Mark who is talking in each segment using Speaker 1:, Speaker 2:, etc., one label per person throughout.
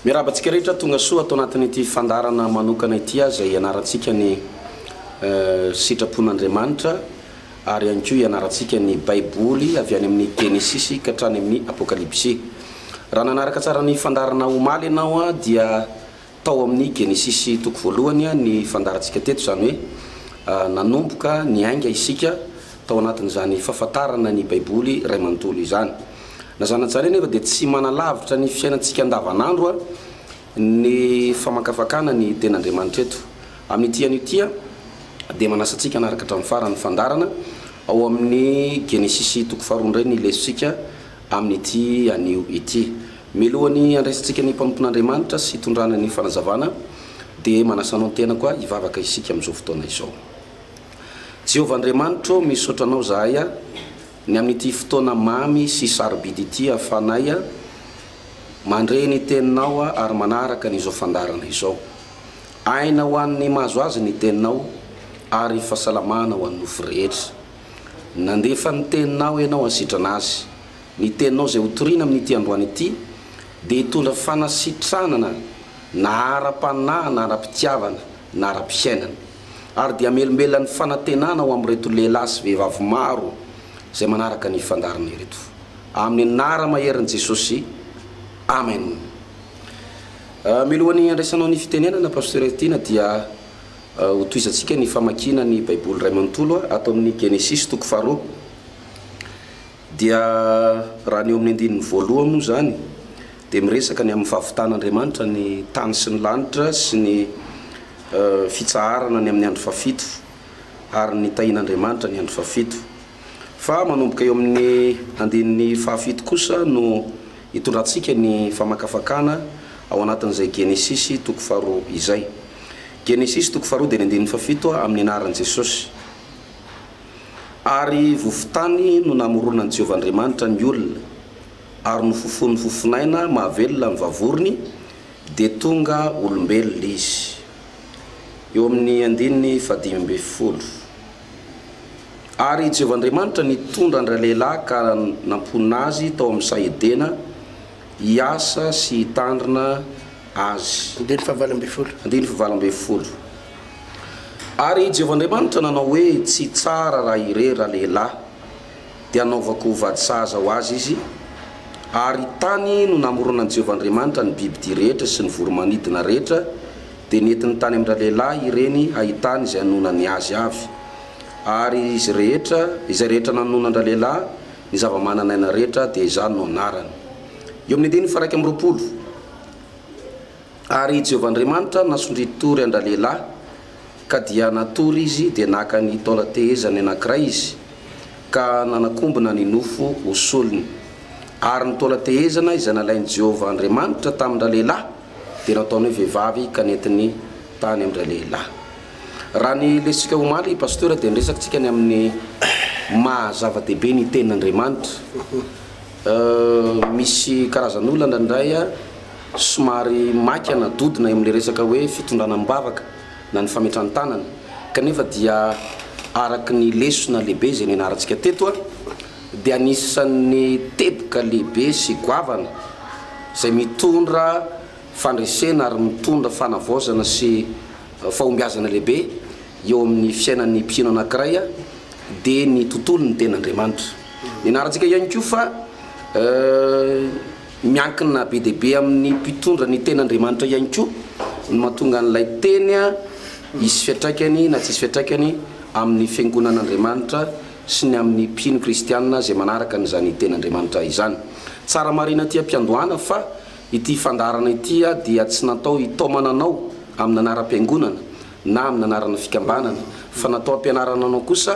Speaker 1: Mirabatsika rehetra tonga soa atao anatin'ity fandarana manokana ity zay ianarantsika ny sitrapon'Andriamanitra ary ihany koa ianarantsika ny Baiboly avy any amin'ny Genesis ka hatrany amin'ny Apokalipsy. Raha nanaraka tsara ny fandarana omaly ianao dia tao amin'ny Genesis toko voalohany ny fandarantsika teto, zany hoe nanomboka ny ainga isika tao anatin'izany fahafantarana ny Baiboly ray manontolo izany. Na zanantsara nefa dia tsy manalavitra ny fiainantsika andavanandro ny famakafakana ny ten'Andriamanitra eto. Amin'ity an'ity dia manasantsika anaraka hatramin'ny farany fandarana ao amin'ny Genesis toko faharoa indray ny lesontsika amin'ity anio ity. Milohany andraisantsika ny mpampon'Andriamanitra sy hitondrana ny fanazavana dia manasanao tena koa hivavaka isika amin'izao fotoana izao. Jehovah Andriamanitra, misaotra anao zahay ny amin'ity fotoana mamy sy sarobidy ity ahafanay mandre ny teninao ary manaraka n'izao fandarana izao. Aina ho an'ny mahazo azy ny teninao ary fahasalamana ho an'ny nofo rehetra. Nandefa ny teninao ianao ansitrana azy. Ny teninao izay hotoriana amin'ity androany ity dia hitondra fanasitranana na ara-panahy na ara-pitiavana na ara-piainana, ary dia melombelon'ny fanantenana ho amin'ireto lehilahy sy vehivavy maro zay manaraka ny fandarana ireto. Amin'ny anara maherin'i Jesosy, amen. Milohany andraisanao ny fitenenana pasteur Tina dia hotoizantsika ny famakina ny Baiboly ray manontolo atao amin'ny Genesis toko faharoa. Dia raha ny eo amin'ny andininy voalohany moa zany dia miresaka ny amin'ny fahavitan'Andriamanitra ny tany sy ny lanitra sy ny fitsaharana ny amin'ny andro fafito ary ny tahin'Andriamanitra ny andro fafito. Fa manomboka eo amin'ny andininy fahafito kosa no hitondrantsika ny famakafakana ao anatin'izay Genesis toko faharoa izay. Genesis toko faharoa dia ny andininy fafito amin'ny anaran'i Jesosy. Ary vovotany no namoronan'i Jehovah Andriamanitra ny olona, ary no fofony fofonaina mahavelona ny vavorony dia tonga olombelona izy. Eo amin'ny andininy 15. Ary Jehovah Andriamanitra nitondra andray lehilahy ka namponina azy tao amin'ny sahedena hiasa sy hitandrina azy. Andininy 20. Ary Jehovah Andriamanitra nanao hoe tsy tsara raha irery raha lehilahy, dia anaovako vady sahaza ho azy izy. Ary tany no namoronan'i Jehovah Andriamanitra ny bibidia rehetra sy ny voromanidina rehetra, dia nentin'ny tany amin'ny lehilahy ireny ahitany izay hanonany azy avy. Ary izay rehetra nanonandra lehilahy ny zava-mananaina rehetra dia izany no anarany. Eo amin'ny andininy 120. Ary Jehovah Andriamanitra nasondritory andra lehilahy, ka dia natory izy dia naka ny taola tehezany anankiray izy ka nanakombona ny nofo hosolony. Ary ny taola tehezana izay nalain'i Jehovah Andriamanitra tamindra lehilahy dia nataony hoe vehivavy ka nentiny tany amindra lehilahy. Raha ny lesika omaly pasteur dia nresakitsika ny amin'ny mahazava-dehibe ny tenin'Andriamanitra. Misy karazan'olona ndraindray somary makana dodina amin'ilay resaka hoe fitondrana mibavaka na ny fametrany tanana, kanefa dia araky ny lesona lehibe zay nianarantsika teto dia anisan'ny teboka lehibe sy goavana zay mitondra fandresena ary mitondra fanavaozana sy fahombiazana lehibe eo amin'ny fiainan'ny mpino anankiray dia ny tontolo ny ten'Andriamanitra. Nianarantsika ihany koa fa miankina be dehibe amin'ny mpitondra ny ten'Andriamanitra ihany koa no mahatonga n'ilay teny isy fiatraikany na tsisy fiatraikany amin'ny fiangonan'Andriamanitra sy ny amin'ny mpino kristianina zay manaraka n'izany ten'Andriamanitra izany. Tsara marina tia mpiandohana fa ity fandarana ity dia tsy natao hitaomana anao amin'ny anaram-piangonana na amin'ny anarana fikambanana, fa natao ampianarana anao kosa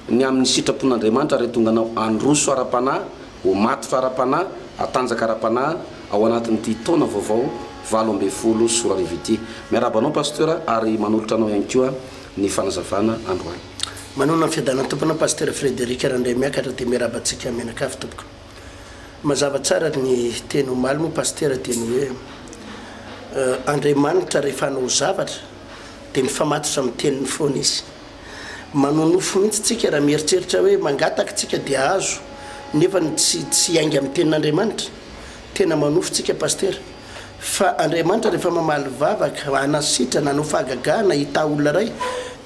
Speaker 1: ny amin'ny sitrapon'Andriamanitra ary tonga anao androso ara-panahy, ho matotra ara-panahy, atanjaka ara-panahy ao anatin'ity taona vaovao 20 sora rivity. Miarabanao pasteur ary manolotra anao ihany koa ny fanazavana androany.
Speaker 2: Manona fiadana tompona pasteur Frédéric Randray miakatra dia miarabantsika menakavy tompoko. Mazava tsara ny teny omaly moa pasteur teny hoe Andriamanitra rehefa hanao zavatra dia mifamatotra amin'ny teniny foana izy. Manonofo mihitsy tsika raha mieritreritra hoe mangataka tsika dia azo nefa tsy hainga amin'ny tenin'Andriamanitra. Tena manofo tsika pasteur fa andriamanitra rehefa mamaly vavaka anasitrana no fahagagana hita olona ray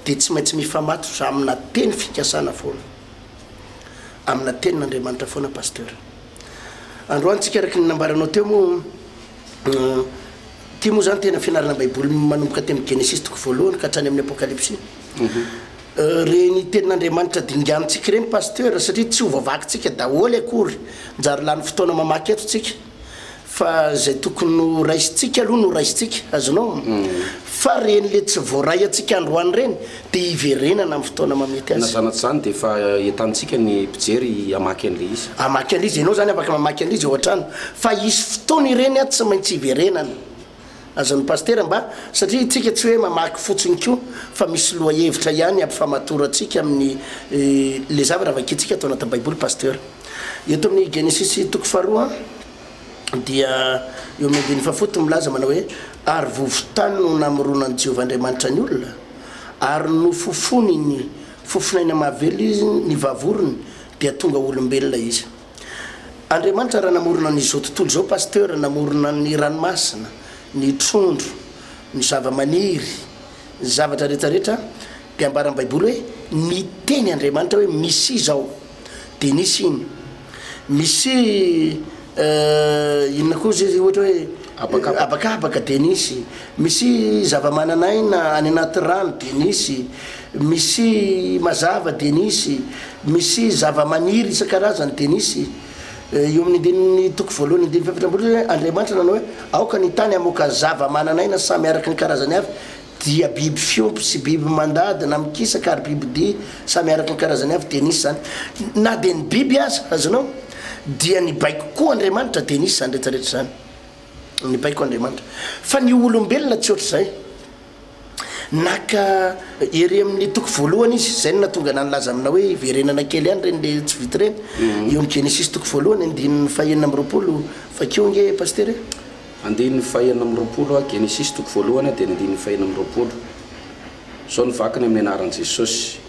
Speaker 2: dia tsy maintsy mifamatotra amina teny fikasana foana amina tenin'andriamanitra foana pasteur androantsika araky ny nambaranao teo moa tia moa zany tena fianarana baiboly manomboka teny Genesis toko voalohany ka hatrany amin'ny apokalypsy reny tenin'andriamanitra dingantsika reny pasteur satria tsy ho vavakintsika daholy akory njary lany fotoana mamaky eto tsika fa zay tokony no raisitsika aloha no raisitsika azonao fa reny le tsy voaray atsika androany reny dia hiverenana amin'ny fotoana mamety azy
Speaker 1: nazanaty zany dia fa etantsika ny mpijery amaky an'le izy
Speaker 2: amaky an'izy ianao zany afaka mamaky an'izy ao an-trano fa isy fotoana ireny tsy maintsy hiverenana azon'ny pasteur mba satria tsika tsy hoe mamaky fotsiny koa fa misy loha hevitra ihany ampifamatora-tsika amin'ny le zavatra vakitsika atao anaty baiboly pasteur eto amin'ny Genesis toko faharoa dia eo amin'ny andiny fafotony milaza manao hoe ary vovotany no namoronan'i Jehovah Andriamanitra ny olona ary no fofony ny fofonaina mahavelo izy ny vavorony dia tonga olombelona izy Andriamanitra raha namorona n'izao tontolo zao pasteur namorona ny ranomasina ny trondro ny zavamaniry ny zavatra rehetrarehetra dia ambaran'ny baiboly hoe ny teny Andriamanitra hoe misy izao dia nisy iny misy inona koa zay ohatra hoe abakabaka dia misy zavamananaina any anaty rano dia misy mazava dia misy zavamaniry isan-karazany dia eo amin'ny andininy toko voalohany andiny fahafitrambolo hoe Andriamanitra nanao hoe aoka ny tany amoaka zavamananaina samy araka ny karazany avy dia biby fiompy sy biby mandady na mikisaka ary biby dia samy araka ny karazany avy dia nisy zany na dia ny biby aza azonao dia ny baiko koa Andriamanitra dia nisy zany rehetrarehetra zany ny baiko Andriamanitra fa ny olombelona tsy ohatr' zay naka ery amin'ny toko voalohany izy zay no natonga nanylaza amina hoe verenana kely ihany reny le tsy vita reny eo amin'ny Genesis toko voalohany andininy fahaenina amby roapolo fakeo nge pasteur
Speaker 1: andininy fahaenina amby roapolo Genesis toko voalohany dia andininy fahaenina amby roapolo zao ny vakany amin'ny anaran'i Jesosy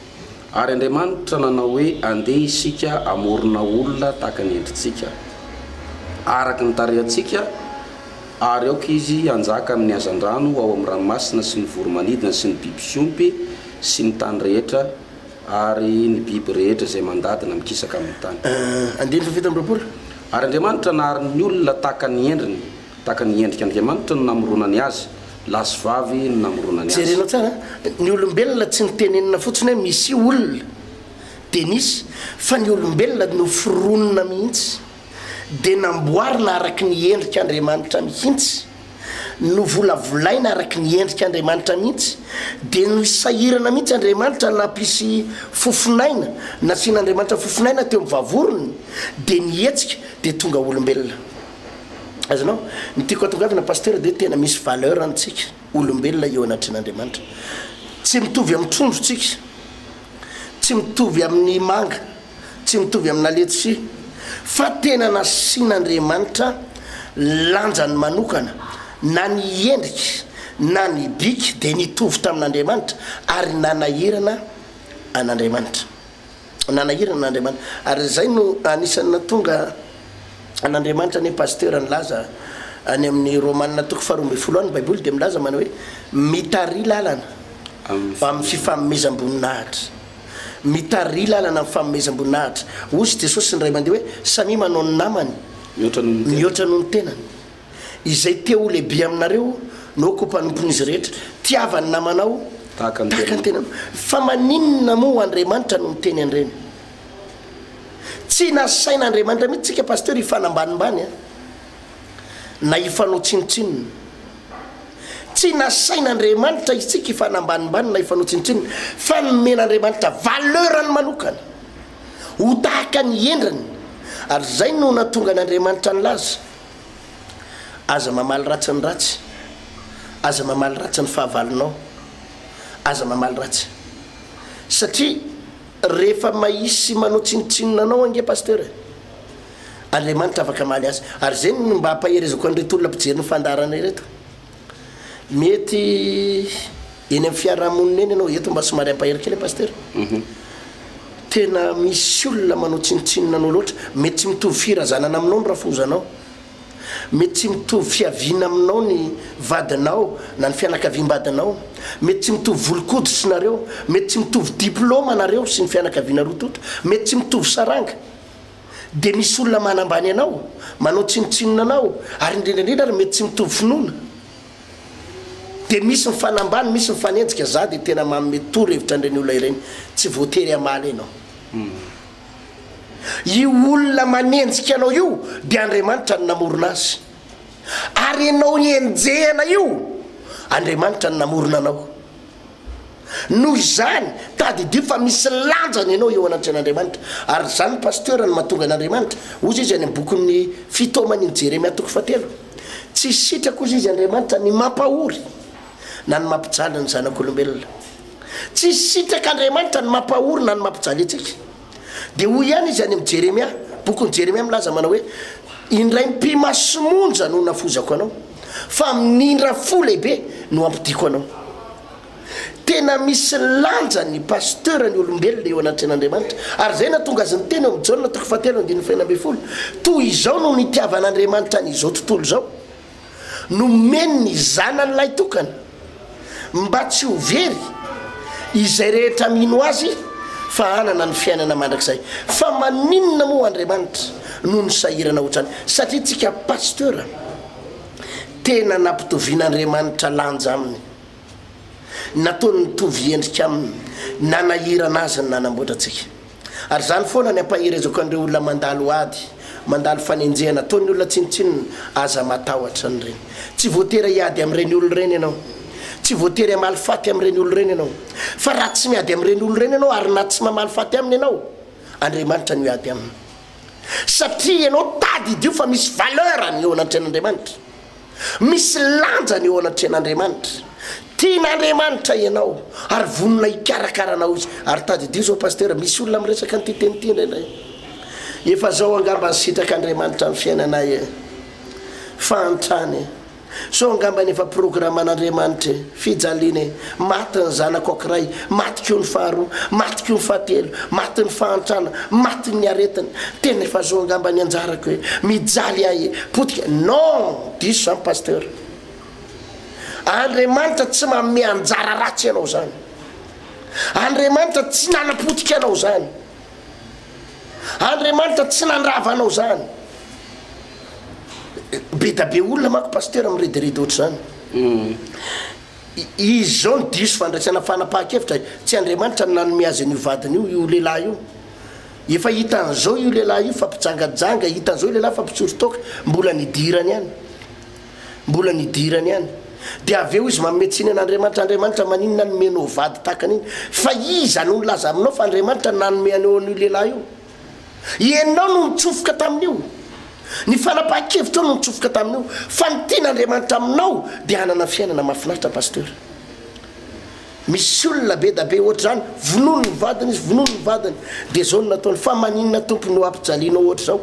Speaker 1: ary Andriamanitra nanao hoe andeha isika amorona olona tahaka ny endritsika araka ny tarehantsika ary aoka izy anjaka amin'ny hazan-drano ao amin'ny ranomasina sy ny voromanidina sy ny biby fiompy sy ny tany rehetra ary ny biby rehetra izay mandadina mikisaka amin'ny tany
Speaker 2: andiny fa vita amby roapolo
Speaker 1: ary Andriamanitra nahary ny olona tahaka ny endriny tahaka ny endrika Andriamanitra no namoronany azy lasy vavy no namoronany azy
Speaker 2: jerenao tsara ny olombelona tsy nitenenina fotsiny hoe misy olona dia nisy fa ny olombelona no fironona mihitsy dia namboarina araky ny endrika Andriamanitra mihitsy no volavolaina araky ny endrika Andriamanitra mihitsy dia no isahirana mihitsy Andriamanitra nampisy fofonaina nasian'Andriamanitra fofonaina teo amin'ny vavorony dia nihetsika dia tonga olombelona azonao ny tiako atongavina pasteur dia tena misy valeur antsika olombelona eo anatrin'Andriamanitra tsy mitovy amin'ny trondro tsika tsy mitovy amin'ny manga tsy mitovy amin'ny letchi fa tena nasian'Andriamanitra lanjany manokana na ny endrika na ny biky dia nitovy tamin'Andriamanitra ary nanahirana an'Andriamanitra ary zay no anisany natonga an'Andriamanitra ny pasteur nilaza any amin'ny Romanina toko faharoa ambin'ny folo any baiboly dia milaza manao hoe mitary lalana amin'ny fifamomezam-boninahitra mitary lalana amin'ny famomezam-boninahitra ozy Jesosy ny ray mandeha hoe samy manao ny namany mihoatra noho ny tenany izay te ho lehibe aminareo no kompanompon'izy rehetra tiavany namanao tahaka ny tenanao fa maninona moa Andriamanitra no miteny an'ireny tsy nasain'Andriamanitra mihitsy tsika pasteur hifanambanimbany na hifanao tsinotsinona tsy nasain'Andriamanitra isika hifanambanimbany na hifanao tsinotsinona fa nomen'Andriamanitra valeurany manokana ho tahaka ny endriny ary zay no natonga n'Andriamanitra ny laza aza mamaly ratsy ny ratsy aza mamaly ratsy ny fahavalonao aza mamaly ratsy satria rehefa mahisy manao tsinotsinona anao ange pasteur Andriamanitra afaka maly azy ary zay no mba hampaherezako an'ireto olona mpijery ny fandarana ireto mety eny amin'ny fiarahamonina eny ianao eto mba somary hampahery kely pasteur tena misy olona manao tsinotsinona anao loatra mety tsy mitovy firazanana aminao ny rafozanao mety tsy mitovy fiaviana aminao ny vadinao na ny fianakaviam-badinao, mety tsy mitovy volokoditra nareo, mety tsy mitovy diplôma nareo sy ny fianakaviana rototo, mety tsy mitovy saranga. Dia misy olona manambany anao, manao tsinotsinona anao, ary indrindrandrindra ary mety tsy mitovy finoana. Dia misy mifanambany, misy mifanenjika. Za dia tena manome toro-hevitra andreny olona ireny, tsy voatery amaly ianao. Io olona manenjika anao io dia Andriamanitra no namorona azy, ary ianao enjehana io Andriamanitra no namorona anao. Noho izany tadidio fa misy lanjany ianao eo anatren'Andriamanitra. Ary zany pasteur no mahatonga an'Andriamanitra, ozy izy any bokon'ny fitoman'ny Jeremia 3:7, tsy sitrako ozy izy Andriamanitra ny mampahory na ny mampijaly ny zanak'olombelona. Tsy sitraka Andriamanitra ny mampahory na ny mampijaly antsika. Dia hoy ihany izy any amin'ny Jeremia, bokon'ny Jeremia milaza manao hoe indray mpimasomonja no nafozako anao, fa minindra fo lehibe no ampidiko anao. Tena misy lanja ny pasteur ny olombelona eo anatren'Andriamanitra. Ary zay natonga azy ny teny eo amin'ny Jaona 3:7, toy izao no nitiavan'Andriamanitra n'izao tontolo izao, nomeny ny zanany lay tokana mba tsy ho very izay rehetra mino azy fa anana ny fiainana mandrakizay. Fa maninona moa Andriamanitra no ny sahirana ohatrany? Satria tsika pasteur tena nampitovian'Andriamanitra lanja aminy, nataony nitovy endrika aminy, nanahirana azy ny nanamboatra atsika. Ary zany foana ny ampahirezako an'ireo olona mandalo ady, mandalo fanenjehana, ataony olona tsinotsinona aza matahotra an'ireny. Tsy voatery hiady amin'ireny olona ireny ianao, tsy voatery hamaly faty amin'ireny olona ireny ianao, fa raha tsy miady amin'ireny olona ireny ianao ary na tsy mamaly faty aminy ianao, Andriamanitra no hiady aminy. Satria ianao tady idio fa misy valeurany eo anatren'Andriamanitra, misy lanjany eo anatren'Andriamanitra. Tian'Andriamanitra ianao ary vonona hikarakaranao izy. Ary tady idio zao pasteur, misy olona miresaka nyity teny ity indray, efa zao angamba ny sitrak'Andriamanitra amin'ny fiainanay fantrany, so angamba ny efa programman'Andriamanitra fijaliana, maty ny zanako ankiray, maty keo ny faharoa, maty keo ny fahatelo, maty ny fahantrana, maty ny aretina, tena efa zao angamba ny anjarako hoe mijaly ahy potika. Non, diso zany pasteur. Andriamanitra tsy manome anjara ratsy ianao zany, Andriamanitra tsy nanapotika anao zany, Andriamanitra tsy nandrava anao zany. Be da be olona manko pasteur amirederidy ohatr' zany. Izy zao ny diso fandraisana fanapahan-kevitra, tsy Andriamanitra ny nanome azy an'io vadiny io lehilahy io. Efa hitan'izao io lehilahy io fampijangajanga, hitan'izao io lehilahy fampitsorotoka, mbola nidirany ihany, mbola nidirany ihany. Dia avy eo izy mametsiny an'Andriamanitra, Andriamanitra maninona nomenao vady takan'iny, fa iza no nilaza aminao fa Andriamanitra nanome anao an'io lehilahy io. Ianao no mitsofoka tamin'io, ny fanapahan-kevitra no mitsofoka tamin'io, fa ny tian'Andriamanitra aminao dia hanana fiainana mahafinaritra pasteur. Misy olona be da be ohatr' zany, vonono ny vadiny izy, vonono ny vadiny, dia zao no nataony, fa maninona tompony no ampijalianao ohatr' zao?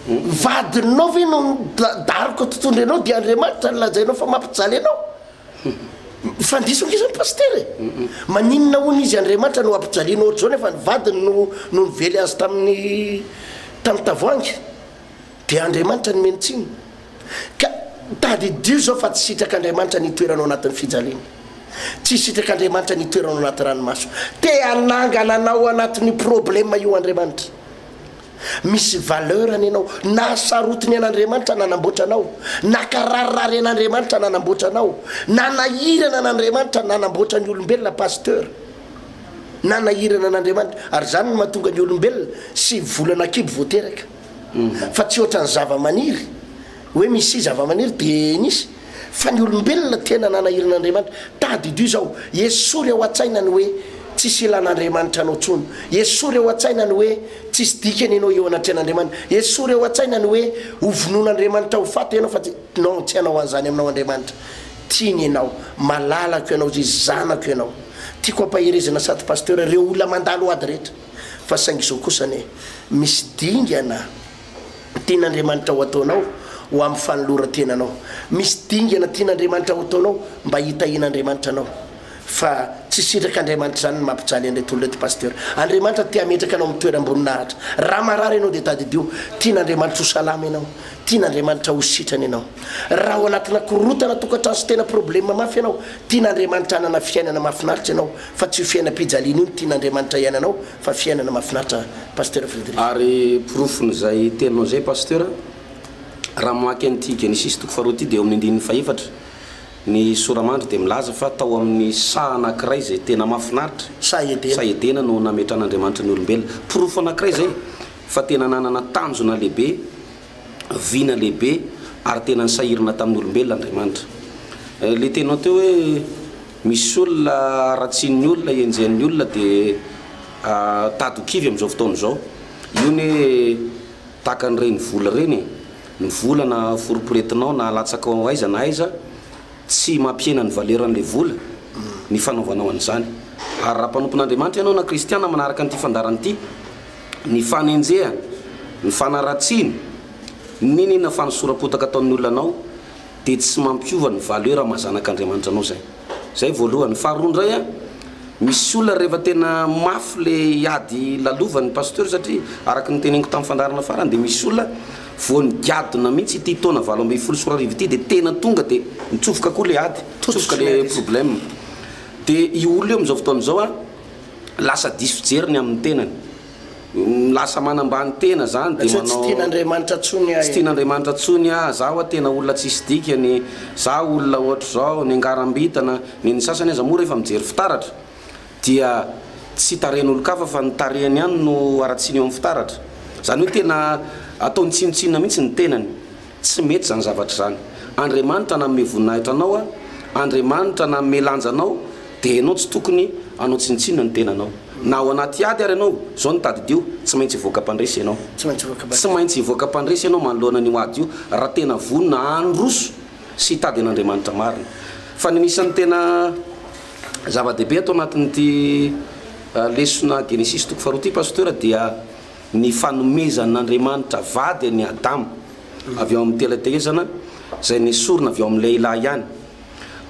Speaker 2: Vadinao ve no daroko tontondro anao dia Andriamanitra nylajainao fa mampijaly anao? Fandisoko izy ny pasteur e. Maninona hono izy Andriamanitra no ampijalianao ohatr' zao nefa ny vadiny no nively azy tamin'ny tavoangy? Dia Andriamanitra ny menitsiny. Ka tady dio zao fa tsy sitrak'Andriamanitra ny toeranao anatin'ny fijaliana, tsy sitrak'Andriamanitra ny toeranao anaty ranomaso. Te hanangana anao anatin'ny problème io Andriamanitra. Misy valeurany ianao, na sarotiny an'Andriamanitra nanamboatra anao, na kararirary an'Andriamanitra nanamboatra anao, na nahirana an'Andriamanitra nanamboatra ny olombelona pasteur, na nahirana an'Andriamanitra. Ary zany no mahatonga ny olombelona sy volana kibo voateraka, fa tsy ohatran'ny zava-maniry hoe misy zava-maniry dia nisy, fa ny olombelona tena nanahirana an'Andriamanitra. Tady dio zao, esory ao an-tsainany hoe tsisy ilan'Andriamanitra anao tsony, esory ao an-tsainany hoe tsisy dikany ianao eo anatren'Andriamanitra, esory ao an-tsainany hoe hovonon'Andriamanitra ho faty ianao, fa non, tsy hanao an'izany aminao Andriamanitra. Tiany ianao, malalako ianao, izy zanako ianao. Tiako ampaherezana sady pasteur reo olona mandalo ady rehetra, fa saingy izao kosa ny misy dingana tian'Andriamanitra ho ataonao ho amin'ny fanoloran-tenanao, misy dingana tian'Andriamanitra ho ataonao mba hitahian'Andriamanitra anao. fa tsy sitrakan'andriamanitra zany mampijaly andray tolona ty pasteur andriamanitra tia metraka anao mitoeram-boninahitra raha marary ianao dia tadidio tian'andriamanitra ho salama ianao tian'andriamanitra ho sitrany ianao raha ho anatina korotana tokantrano sy tena problema mafy ianao tian'andriamanitra anana fiainana mahafinaritra ianao fa tsy ho fiainam-pijaliana io tian'andriamanitra iananao fa fiainana mahafinaritra pasteur Frédéric
Speaker 1: ary profony zay tenao zay pasteur raha maky an'ity Genesis toko faharoa ty dia eo amin'ny andininy faefatra ny soramandry dia milaza fa tao amin'ny sa anankiray zay tena mahafinaritra sa edena no nametran'andriamanitra ny olombelona profo anankiray zay fa tena nanana tanjona lehibe vina lehibe ary tena nisahirina tamin'ny olombelona andriamanitra le tenao teo hoe misy olona ratsian'ny olona enjen'ny olona dia tadokivy amin'izao fotoana zao io ny tahaka n'ireny vola reny ny vola na foroporetinao na latsaka ao aiza na aiza tsy mampiena ny valeran'le vola ny fanaovanao an'izany ary raha mpanompon'andriamanitra ianao na kristiana manaraka an'ity fandarana ity ny fanenjehana ny fanaratsiny ninina fanosorapotaka ataon'ny olona anao dia tsy mampiova ny valeur mahazanak'andriamanitra anao zay voalohany faharondray a misy olona rehefa tena mafy le iady lalovany pasteur satria araka ny teneniko tamin'ny fandarana farany dia misy olona voany giadona mihitsy ity taona 20 ity dia tena tonga dia mitsofoka koa le ady mitsofoka le problème dia io olona io amin'izao fotoana izao a lasa diso fijeriny amin'ny tenany lasa manambany tena zany dia manao tsy tian'andriamanitra tsony zaho a tena olona tsisy dikany zaho olona ohatra zao ny angarambitana ny sasany aza mora efa mijery fitaratra dia tsy tarehan'olo-kafa fa nitarehany ihany no aratsiny eo amin'ny fitaratra zany hoe tena ataony tsinotsinona mihitsy ny tenany tsy mety zany zavatra zany andriamanitra nanome voninahitra anao a andriamanitra nanome lanja anao dia ianao tsy tokony anao tsinotsinona ny tenanao na ao anaty ady ary ianao zao ny tadidio tsy maintsy hivoaka mpandresy ianao tsy maintsy hivoaka mpandresy ianao manoloana ny ady io raha tena vonina androso sy hitady an'andriamanitra marina fa ny nisan'ny tena zava-dehibe atao anatin'ity lesona Genesis toko faharoa ty pasteur dia ny fanomezan'andriamanitra vady ny Adamo avy ao amin'ny telateezana zay nesorina avy ao amin'ny lehilahy ihany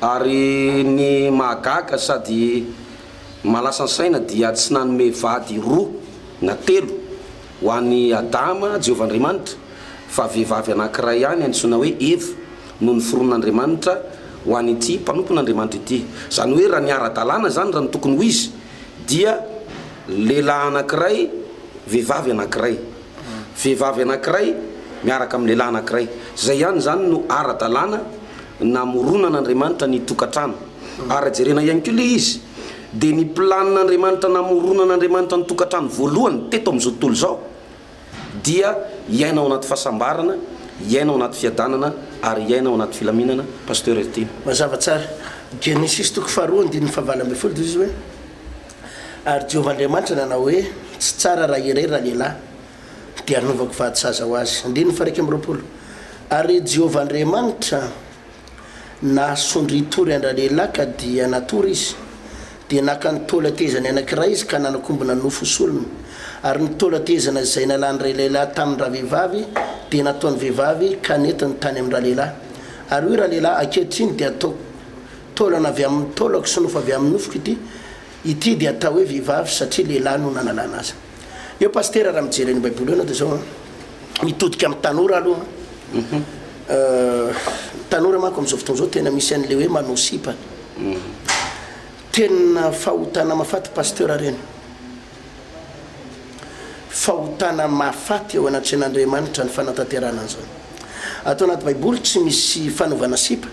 Speaker 1: ary ny mahagaga sady malasa saina dia tsy nanome vady roa na telo ho an'ny Adama Jehovahandriamanitra fa vehivavy anankiray ihany antsoina hoe Eva no ny foron'andriamanitra ho an'ity mpanompon'andriamanitra ity zany hoe raha ny ara-dalàna zany raha ny tokony ho izy dia lehilahy anankiray vehivavy anankiray miaraka amin'ny lehilahy anankiray zay ihany zany no ara-dalàna namoronan'andriamanitra ny tokantrano ary jerena ihany koa le izy dia ny planin'andriamanitra namoronan'andriamanitra ny tokantrano voalohany teto amin'izao tontolo zao dia iainao anaty fahasambarana iainao anaty fiadanana ary iainao anaty filaminana pasteur ty
Speaker 2: mazava tsara Genesis toko faharoa andininy fahavalambin'ny folo izy hoe ary Jehovahandriamanitra nanao hoe tsy tsara raha iray raha lehilahy dia anovako vady-saza ho azy andininy fa 1 ary Jehovahandriamanitra nasondry tory andra lehilahy ka dia natory izy dia naka ny taola tezany anankiray izy ka nanakombona nofo solony ary ny taola tezana zay nalanyray lehilahy tamin'ny raha vehivavy dia nataony vehivavy ka netiny tany amin'ny raha lehilahy ary hoe raha lehilahy ankehitriny dia atao taolana avy amin'ny taolako sy nofo avy amin'ny nofoko ity dia atao hoe vehivavy satria lehilahy no nanalana azy eo pasteur raha mijery ny baiboly io anao dia zao mitodika amin'ny tanora aloha tanora manko amin'izao fotoana zao tena misy an'le hoe manao sipa tena fahotana mahafaty pasteur reny fahotana mahafaty eo anatren'andriamanitra ny fanatanterana an'izany atao anaty baiboly tsy misy fanaovana sipa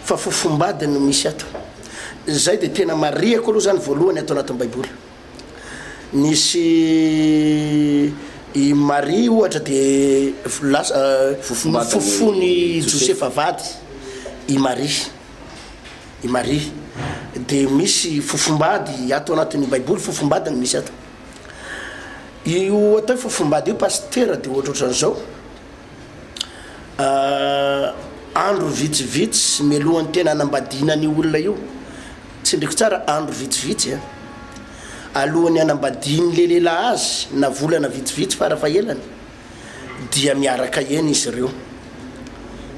Speaker 2: fa fofombadiny no misy ato zay dia tena mariako aloha zany voalohany atao anatin'ny baiboly nisy i Marie ohatra dia fofony Josefa vady i Marie dia misy fofombady atao anatin'ny baiboly fofombadiny misy ato io atao fofombady io pasteur dia ohatrohatran'izao andro vitsivitsy melohan'ny tena anambadinany olona io tsy ndreko tsara andro vitsivitsy alohan'ny anambadiny le lehilahy azy na volana vitsivitsy farafahelany dia miaraka eny izy ireo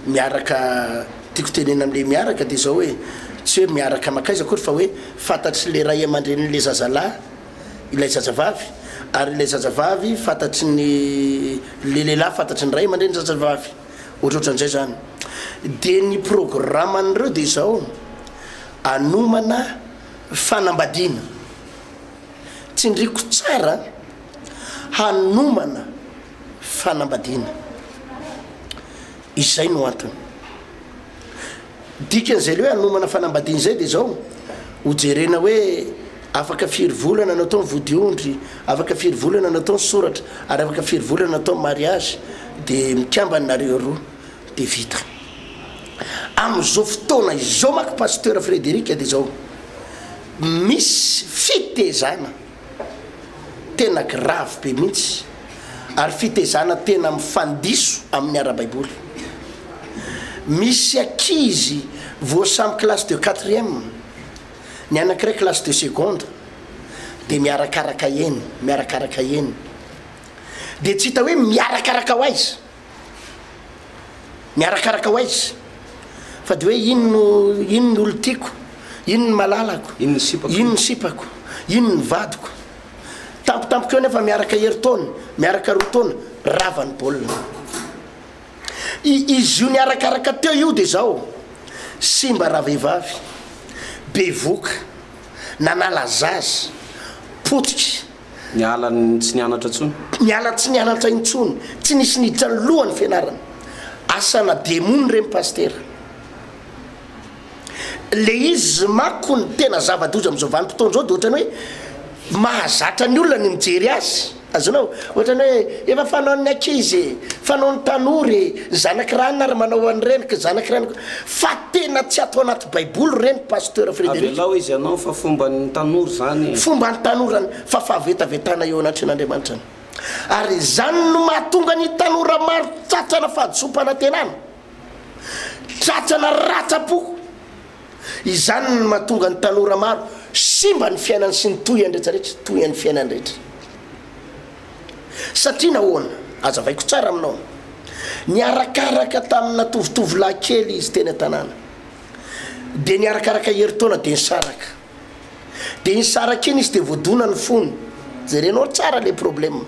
Speaker 2: miaraka tiako tenena amin'le miaraka dia zao hoe tsy hoe miaraka makaiza kory fa hoe fantatry le ray aman-dren'le zazalahy ilay zazavavy ary ilay zazavavy fantatry ny le lehilahy fantatry ny ray aman-dreny zazavavy ohatrohatran'izay zany dia ny programme an'ireo dia izao anomana fanambadiana tsindriko tsara hanomana fanambadiana izay no antony dikan'izay le hoe hanomana fanambadiana zay dia izao hojerena hoe afaka firy volana natao ny vodiondry afaka firy volana natao ny soratra ary afaka firy volana natao ny mariage dia mikambannareo roa dia vita am'izao fotoana izao maky pasteur Frédéric dia izao misy fitezana tena grave be mihitsy ary fitezana tena mifandiso amin'ny ara-baiboly misy akizy voasamy classe de 4e ny anankiray classe de seconde dia miarakaraka eny dia tsy hita hoe miarakaraka ho aiza fa dia hoe ino ny olo tiako ino ny malalako ino ny sipako ino ny vadiko tampotampoka eo nefa miaraka heritaona miaraka roataona ravany baolina izy io niarakaraka teo io dia zao simba raha vehivavy bevoka nanala zaza potika
Speaker 1: niala tsy nianatra intsony tsy nisy niditra ny lohany fianarana asana demony reny paster le izy mako ny tena zava-doza am'izao vanim-potoana zao dia ohatrany hoe mahazatra ny olona ny mijery azy azonao ohatrany hoe efa fanao ny akizy fanao ny tanory zanakirany ary manao an'ireny zanakirany fa tena tsy atao anaty baiboly reny pasteur Frédéric avelao izy anao fa fomba ny tanory zany
Speaker 2: fomba ny tanorany fa fahavetavetana eo anatren'Andriamanitra ary zany no mahatonga ny tanora maro tratrana fahadisompana tenana tratrana ratsapo izany no mahatonga ny tanora maro simba ny fiainany sy ny toyany fiainany rehetra satria nahoana azavaiko tsara aminao niarakaraka tamina tovitovolahy kely izy teny an-tanàna dia niarakaraka heritaona dia nisaraka iny izy dia voadona ny fony zay renao tsara le problème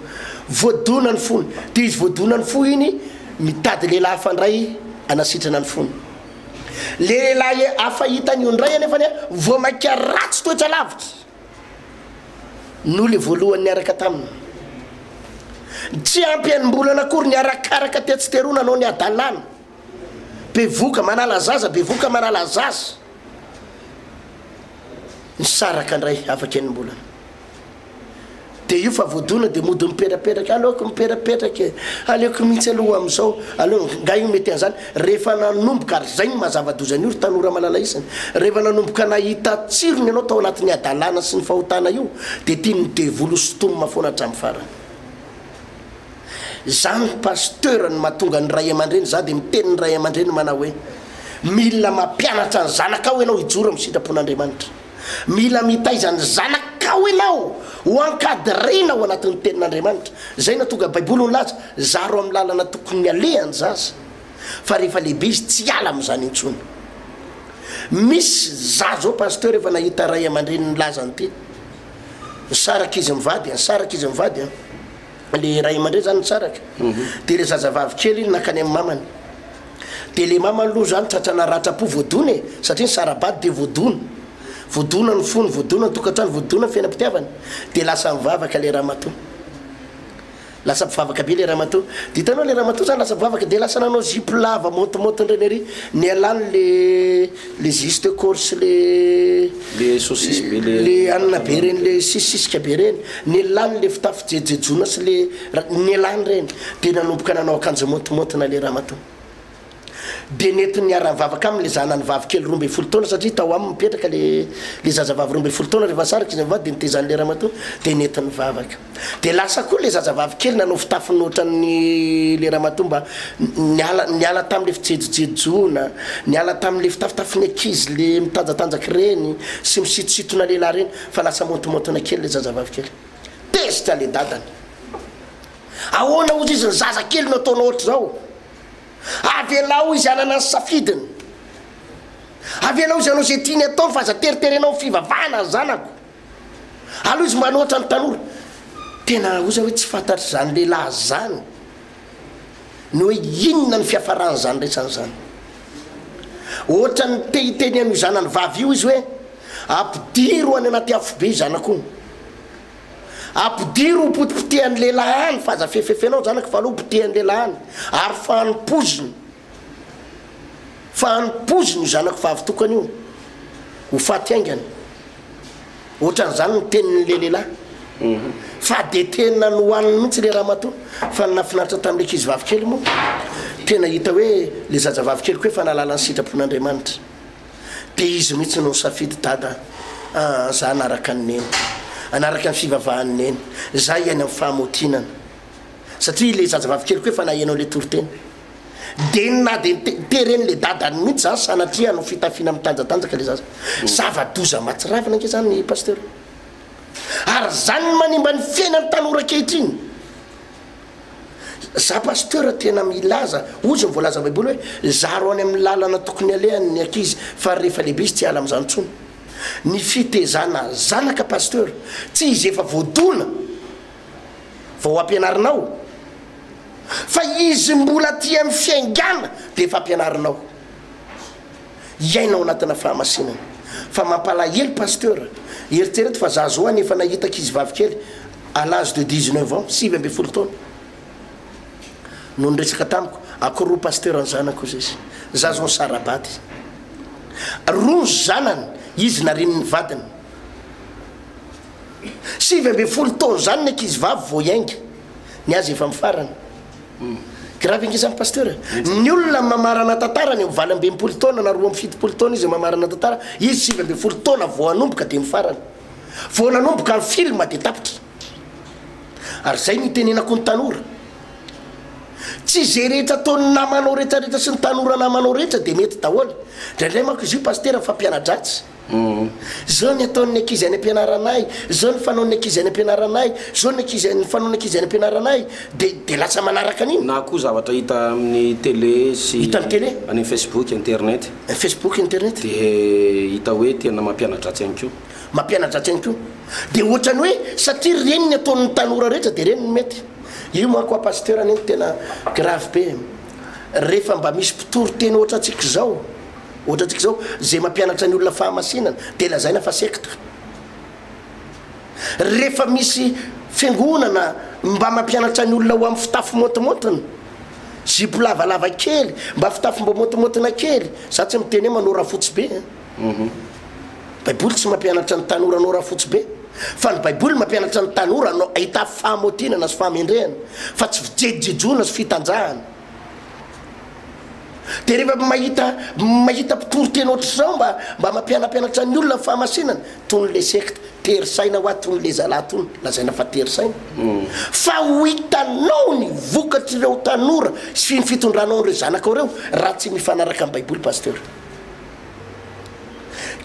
Speaker 2: voadona ny fony dia izy voadona ny fo iny mitady lehilahy afandray anasitrana ny fony le lehilahy afa hitany io ndray anefa voamaika ratsy toetra lavitra no le voalohany niaraka taminy tsy ampy any-bolana akory niarakaraka tetsy terona anao ny adalana bevoka manala zaza nisaraka ndray afaka any-bolana dia io fa voadona dia mody miperapetraka aleoko miperapetraka aleoko mihitsy aloha am'izao aloha nga io mety an'izany rehefa nanomboka ary zay ny mazava-dozany io ry tanora malala isany rehefa nanomboka nahita tsirony ianao tao anatin'ny adalana sy ny fahotana io dia tiany devolo sotomina foana hatramin'ny farany zany pasteur ny mahatonga ny ray aman-dreny za dia miteny ny ray aman-dreny manao hoe mila mampianatra ny zanakao ianao hijoro amin'ny sitrapon'Andriamanitra mila mitaiza ny zanakao ianao ho ankadrena ao anatin'ny tenin'Andriamanitra zay natonga baiboly ho laza zaro amin'ny lalana tokony alehany zaza fa rehefa lehibe izy tsy ala amin'izany intsony misy za zao pasteur efa nahita ray aman-dreny ny lazany ty nisaraka izy mivady le ray aman-dreny zany nisaraka dia le zazavavy kely iny nakany amin'ny mamany dia le mamany aloha zany tratrana ratrapo voadona satria ny sarabady dia voadona ny fony voadona ny tokantrano voadona ny fiainam-pitiavany dia lasa mivavaka le ramatoa lasa mivavaka be le ramatoa dia hitanao le ramatoa zany lasa mivavaka dia lasa nanao zipo lava montomonton'ireny ary ny alany le juste corse le
Speaker 1: saucisse be
Speaker 2: le anina be reny le sisisika be reny ny alany le fitafy jejejona sy le ny alany reny dia nanomboka nanao akanjo montomontona le ramatoa dia netiny niara-mivavaka aminy le zanany vavykely 12 taona satria tao aminy mipetraka le zazavavy 12 taona rehefa saraka izy mivady dia nitezany le ramatoa dia netiny mivavaka dia lasa koa le zazavavy kely nanao fitafiny ohatran'ny le ramatoa mba niala tamin'le fijejojejona niala tamin'le fitafitafiny akizy le mitanjatanjaky reny sy misitositona lehilahy reny fa lasa montomontona kely le zazavavy kely tezitra le dadany ahoana ozy izy ny zaza kely no ataonao ohatra zao avelao izy anana ny safidiny avy anao izy anao zay tiany atao fa aza teriterenao fivavahana zanako aloha izy mba noatra ny tanora tena oza hoe tsy fantatry zany lehilahy zany ny hoe inona ny fiafarany zany rehetrany zany ohatra ny tehiteny an'io zanany vavy io izy hoe ampidiro any anaty afobe zanako ampidiro potipotehany lehilahy any fa aza fefefenao zanako fa aloha potehany lehilahy any ary fahanim-poziny io zanako fa avy tokany io ho faty aingany ohatran'izany ny tenin'le lehilahy fa de tena no hoaniny mihitsy le raha matoa fa nafinaritra tamin'le kizy vavikely moa tena hita hoe le zaza vavikely koa efa nalala ny sitrapon'Andriamanitra de izy mihitsy no safidy dada za anaraka ny neny anaraka ny fivavahany neny za iany amin'ny fahamotinana satria le zaza vavikely koa efa nahenao le toriteny de na de tereny le dadany mihitsy zany sanatria no fitafina mitanjatanjaka le zaza zava-doza matsiravina anke zany ny pasteur ary zany manimba ny fiainany tanora kehitriny za pasteur tena milaza ozy mivolaza baiboly hoe zaro any amin'ny lalana tokony alehany ny ankizy fa rehefa lehibe izy tsy ala amin'izany ntsony ny fitezana zanaka pasteur tsy izy efa voadona vao ampianarinao fa izy mbola tia amin'ny fiaingana de efa ampianarinao iainao anatina fahamasinana fa mampalahelo pasteur eritrereto fa za zao any efa nahitaka izy vavikely à l'âge de 19 ans 7 taona no nresaka tamiko akoroa pasteur ny zanako izy za zao sarabady roa zanany izy narininy vadiny 7 taona zany ny ankizy vavy vo iainga ny azy efa mifarana gravy nge zany pasteur ny olona mamarana tantarany mivaly 20 taona na 27 taona izy mamarana tantara izy 7 taona vo anomboka de mifarana vo nanomboka ny film de tapitra ary zay nitenenako ny tanora tsy zay rehetra ataony namanao rehetrarehetra sy ny tanora namanao rehetra de mety daholo ndraindray manko izy io pasteur fampianadratsy zao ny ataon'ny ankizy any ampianaranay zao ny fanaon'ny ankizy any ampianaranay zao ny ankizy ny fanaon'ny ankizy any ampianaranay de lasa manaraka an'iny
Speaker 1: na koa zavatra hita amin'ny télé sy
Speaker 2: hitan'ny télé
Speaker 1: any Facebook internet
Speaker 2: Facebook internet
Speaker 1: de hita hoe tena mampianadratsy ihany koa
Speaker 2: mampianadratsy ihany koa de ohatrany hoe satria reny ny ataon'ny tanora rehetra de reny ny mety io manko a pasteur any tena grave be rehefa mba misy mpitoro teny ohatra antsika zao ohatra antsika zao zay mampianatra ny olona fahamasinana de lazaina fa secte rehefa misy fiangonana mba mampianatra ny olona ho amin'ny fitafy motimotiny zipo lavalava kely mba fitafy mba motimotina kely za tsy miteny hoe manora fotsy be baiboly tsy mampianatra ny tanora anora fotsy be fa ny baiboly mampianatra ny tanora no ahita fahamotinana sy fahamendrehana fa tsy fijerijejona sy fitanjahana de rehefa mahita mpitoro teny ohatr'izao mba mampianampianatra ny olona fahamasinana tony le secte terisaina ho aty tony le zalahy tony lazaina fa terisaina fa ho hitanao ny vokatr'ireo tanora sy ny fitondranao n'ireo zanakao reo raha tsy mifanaraka amin'ny baiboly pasteur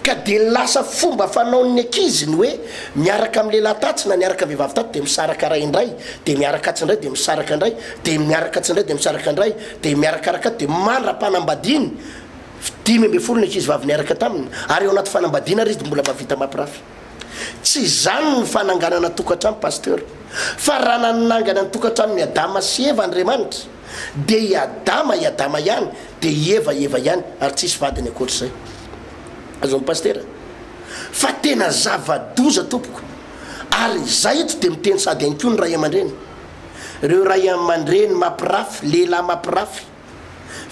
Speaker 2: ka de lasa fomba fanaon'ny ankiziny hoe miaraka amin'ny lehilahy tatsy na miaraka vehivavy taty de misaraka ray indray de miaraka atsindray de misaraka indray de miaraka atsindray de misaraka indray de miarakaraka de mandra-panambadiny 10 ny ankizy vavy niaraka taminy ary eo anaty fanambadiana ry izy de mbola mavita mampirafy tsy zany ny fananganana tokantrano pasteur fa raha nanangana ny tokantrano ny Adama sy Eva Andriamanitra de iadama ihany de Eva ihany ary tsisy vadiny akoatr'izay azony pasteur fa tena zava-doza tompoko ary zay eto de miteny sady any koa ny ray aman-dreny reo ray aman-dreny mampirafy lehilahy mampirafy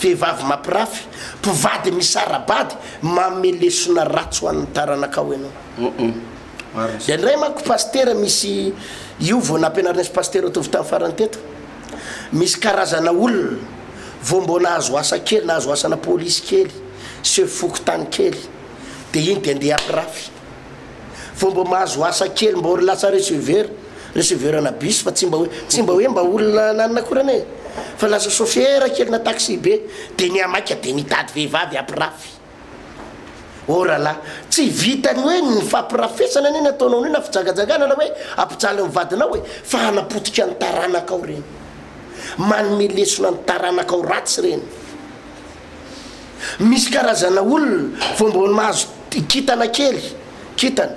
Speaker 2: vehivavy mampirafy mpivady misarabady mamelesona ratsy ho an'ny taranakao ianao de ndray manko pasteur misy io vo nampianarina sy pasteur tovy tamin'ny farany teto misy karazana olona vo mbo nahazo asa kely nahazo asana polisy kely sy fokotany kely de iny de andeha ampirafy fo mbo mahazo asa kely mba lasa receveur na bus fa tsy mba hoe mba olona naninakorana e fa lasa chauffeur kely na taxi be de ny amaika de nitady vehivavy ampirafy orala tsy vitany hoe ny fampirafesana neny ataonao neny na fijagajagana na hoe ampijaly mivadinao hoe fa hanapotika ny taranakao reny manome lesona ny taranakao ratsy reny misy karazana olona fombony mahazo kitana kely kitana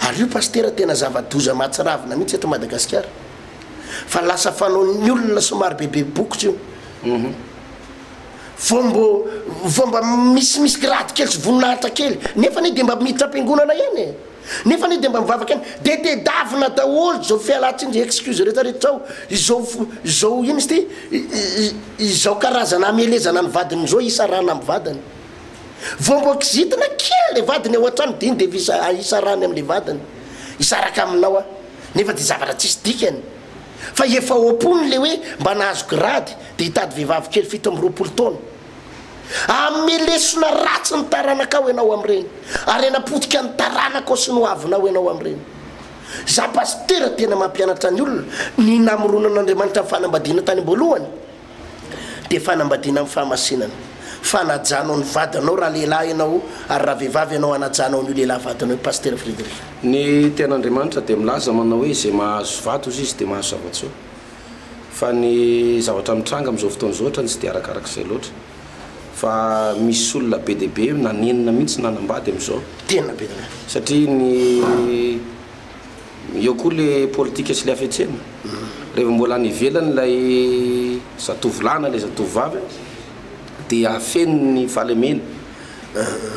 Speaker 2: ary io pasteur tena zava-doza mahatsiravina mihitsy eto Madagasikara fa lasa fanao ny olona somary bebe bokotra io fomba misy grady kely sy voninahitra kely nefa ny de mba miditra-piangonana eny nefa ny de mba mivavaka eny de davina daholo zao fialatsiny excuse rehetrarehetra zao ino izy ty izao karazana amelezana ny vadiny zao isarana amin'ny vadiny vombokizitina kely le vadiny ao an-trano diny de isarany amin'le vadiny isaraka aminao nefa de zavatra tsisy dikany fa efa opony le hoe mba nahazo grady de hitady vehivavy kely fito amby 20 taona amelesona ratsy ny taranaka ao ianao am'ireny ary enapotika ny taranaka ao sy no avinao ianao am'ireny za pasteur tena mampianatra ny olona ny namoronan'Andriamanitra ny fanambadiana tany am-boalohany de fanambadiana amin'ny fahamasinana fanajanao ny vadanao raha lehilahy ianao ary raha vehivavy ianao anajanao ny lehilahy vadanao pasteur Frédéric
Speaker 1: ny ten'Andriamanitra de milaza manao hoe zay mahazo vato izy de mahazo zavatsoa fa ny zavatra mitranga am'izao fotoana zao ohatra tsy de arakarak'izay loatra fa misy olona be de be nanenina mihitsy nanambady am'izao
Speaker 2: tena be
Speaker 1: satria ny eo koa le politika sy le afetsena rehefa mbola nivelany lay zatovylana le zatovavy de afeny ny fahalemena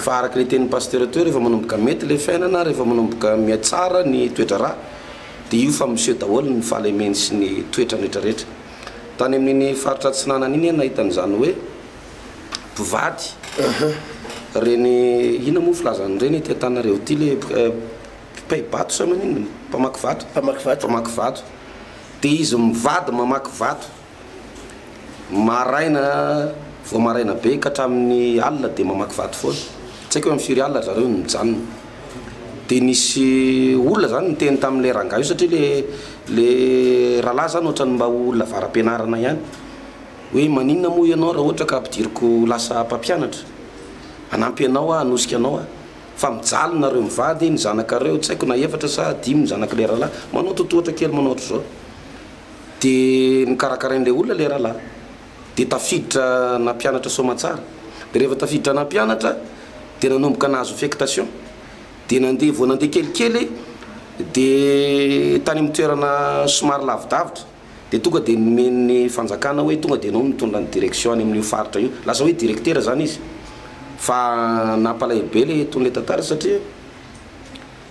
Speaker 1: fa araka le tenin'ny pasteur teo rehefa manomboka mety le fiainana rehefa manomboka miatsara ny toetra raha de io fa monsieur daholo ny fahalemeny sy ny toetra rehetrarehetra tany amin'iny faritra Atsinanana iny nahitan'izany hoe mpivady reny ina moa filazany reny ty Antananarivo ty le mpaibato sa manino mpamaky vato de izy mivady mamaky vato maraina vao maraina be ka hatramin'ny alina de mamaky vato foana tsy haiko hoe amin'ny firy alina zareo mijanona de nisy olona zany niteny tamin'le rangahy io satria le rahalahy zany ohatrany mba olona varam-pianarana ihany hoe maninona moa ianao raha ohatra ka ampidiriko lasa mpampianatra anampy anao anosika anao fa mijaly nareo mivady ny zanakareo tsy haiko na efatra sa 5 ny zanak'le rahalahy manao totohatra kely manao ohatr'izao de nikarakarain'le olona le rahalahy de tafiditra nampianatra somatsara de rehefa tafiditra nampianatra de nanomboka nahazo affectation de nandeha vao nandeha kelikely de tany amin'ny toerana somary lavidavitra de tonga de nomeny fanjakana hoe tonga de anao mitondra ny direction any amin'io faritra io lasa hoe directeur zany izy fa nampalahelo be le tony tantara satria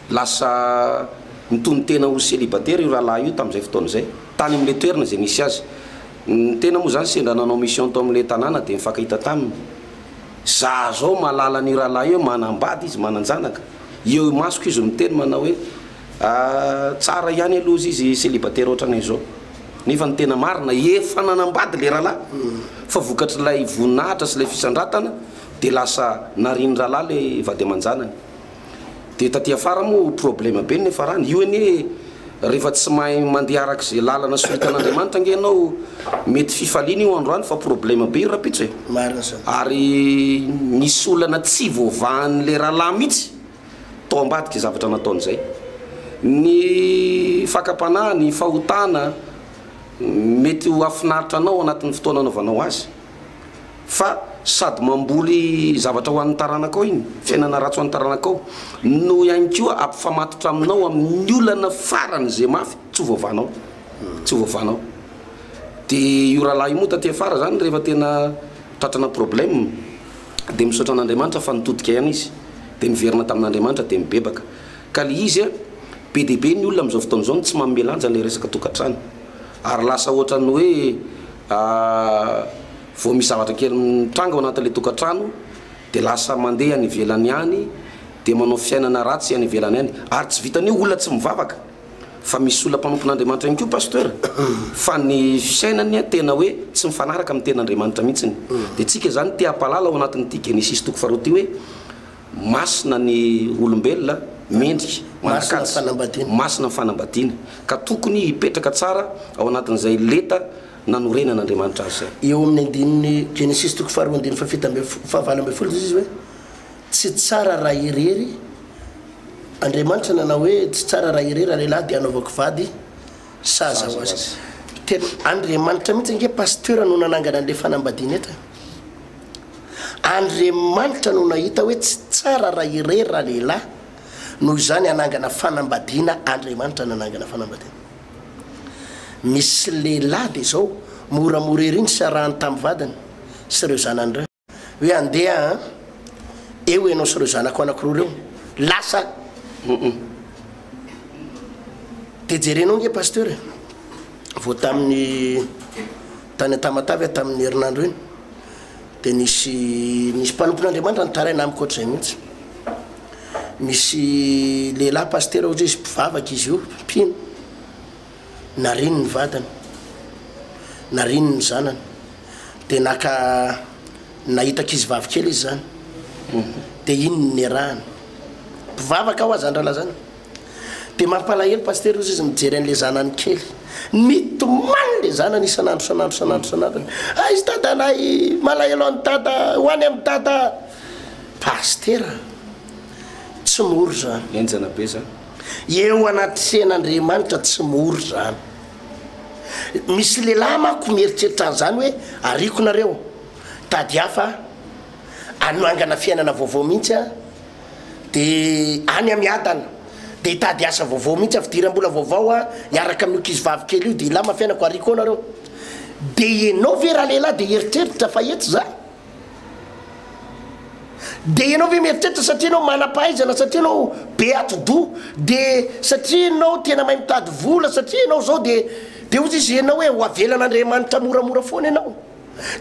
Speaker 1: lasa mitony tena ho célibataire io rahalahy io tamin'izay fotoana zay tany amin'le toerana zay nisy azy ny tena moa zany sendra nanao mission to amin'le tanàna de mifankahita taminy za zao mahalala ny rahalahy io manambady izy mananjanaka eo masoko izy miteny manao hoe tsara ihany aloha izy célibataire ohatranay zao nefa ny tena marina efa nanambady le rahalahy fa vokatr'ilay voninahitra sy lay fisandratana de lasa nariny rahalahy le vady aman-janany de taty afara moa problème be nefa rany io anie rehefa tsy mahay mandeha arak'izay lalana soitan'Andriamanitra nge ianao mety fifaliana io androany fa problème be io rapitso e ary misy olana tsy voavahan'le rahalahy mihitsy tao ambadika zavatra nataon'izay ny fakapanahy ny fahotana mety ho afinaritra anao anatin'ny fotoana anaovanao azy fa sady mamboly zavatra ho an'ny taranakao iny fiainana ratsy ho an'ny taranakao no ihany koa ampifamatotra aminao amin'ny olana farany zay mafy tsy voavahanao de io rahalahy moa taty afara zany rehefa tena tratrana problème de misaotra an'Andriamanitra fa nitodika ihany izy de miverina tamin'Andriamanitra de mibebaka ka le izy be de be ny olona am'izao fotoana zao tsy mamelanja le resaka tokantrano ary lasa ohatrany hoe vao misy zavatra kely mitranga ao anatin'le tokantrano de lasa mandeha any ivelany any de manao fiainana ratsy any ivelany any ary tsy vitan'io olona tsy mivavaka fa misy olona mpanompon'Andriamanitra ihany koa pasteur fa ny fiainany tena hoe tsy mifanaraka amin'ny ten'Andriamanitra mihitsiny de tsika zany te hampalala ao anatin'ity Genesis 4 ty hoe masina ny olombelona mendrika masina ny fanambadiana ka tokony hipetraka tsara ao anatin'izay leta nanorenan'Andriamanitra azy zay
Speaker 2: eo amin'ny andininy Genesis 4:7 izy hoe tsy tsara raha irery Andriamanitra nanao hoe tsy tsara raha irery lehilahy de anaovako vady saza ho azy tena Andriamanitra mihitsy nge pasteur no nanangana an'le fanambadiana eta Andriamanitra no nahita hoe tsy tsara raha irera lehilahy noho izany anangana fanambadiana. Andriamanitra nanangana fanambadiana. Misy lehilahy de zao moramora ery ny sarahany tamin'ny vadiny sy ireo zanany ireo hoe andeha eo ianao sy ireo zanako anankiroa ireo lasa de jerenao nge pasteur vao tamin'ny tany Tamatavy tamin'ny herinandro iny de nisy mpanompon'Andriamanitra nitaraina amiko ohatr'izay mihitsy. Misy lehilahy pasteur ohatry izy mpivavaka izy io mpino nariny ny vadany nariny ny zanany de nahitaka izy vavikely izy zany de iny ny arahany mpivavaka ho azy andralazana de mampalahelo pasteur izy mijery an'le zanany kely mitomany le zanany isanandro izy dadanay malahelo any dada hoany amin'ny dada pasteur tsy moro zany
Speaker 1: enjana be zany
Speaker 2: eo anaty sen'Andriamanitra tsy moro zany. Misy lehilahy mako mieritreritra an'izany hoe ariko nareo tady hafa anoangana fiainana vaovao mihitsy a de any amiadana de tady asa vaovao mihitsy afidiram-bola vaovao a hiaraka amin'io kizy vavikely io de ilama fiainako ariko nareo de ianao ve raha lehilahy de eritreritra fa etsy za de ianao ve mieritreritra satria anao manam-pahaizana satria anao be atodo de satria anao tena mahay mitady vola satria anao zao de ozy izy ianao hoe ho avelan'Andriamanitra moramora foana ianao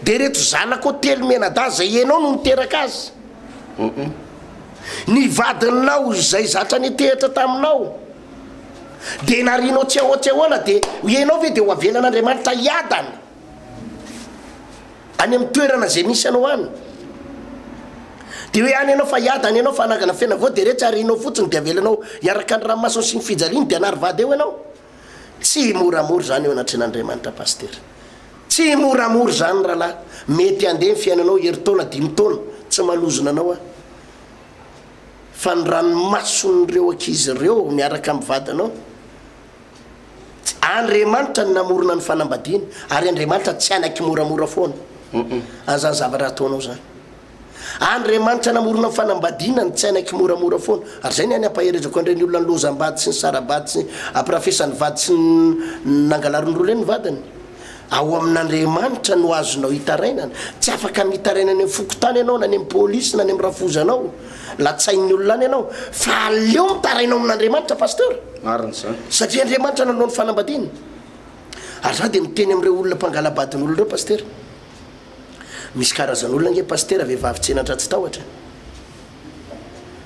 Speaker 2: de reto zanako telo menada zay ianao no niteraka azy ny vadinao zay zatra nitehitra taminao de narinao tsy ahoana de ianao ve de ho avelan'Andriamanitra iadana any amin'ny toerana zay misy anao any de hoe any ianao fa iadana ianao fa anangana fiaina vao de rehetra arinao fotsiny de avelanao hiaraka ny ranomasina sy ny fijaliany de anary vady eo ianao. Tsy moramora zany eo anatren'Andriamanitra pasteur tsy moramora zany rahalahy mety andeha ny fiainanao heritaona 5 taona tsy malozona anao a fa ny ranomason'ireo ankizy ireo miaraka amin'ny vadinao Andriamanitra ny namorona ny fanambadiana ary Andriamanitra tsy anaky moramora foana azany zavatra ataonao zany. Andriamanitra namorona ny fanambadiana ny tsy anaky moramora foana ary zay ny any ampaherezako andreny olona ny lozam-bady sy ny sarabady sy aprafesan'ny vady sy nangalarondrolo ny vadiny ao amin'Andriamanitra no azonao hitarainana tsy afaka mitarainana amin'ny fokotany ianao na any amin'ny polisy na any amin'ny rafozanao latsain'ny olona any ianao fa aleo mitarainao amin'Andriamanitra pasteur
Speaker 1: marina zany
Speaker 2: satria Andriamanitra nanao ny fanambadiana. Ary za de miteny amin'ireo olona mpangalabadin'olona ireo pasteur misy karazan'olona nge pasteur vehivavy tsy enatra tsy tahotra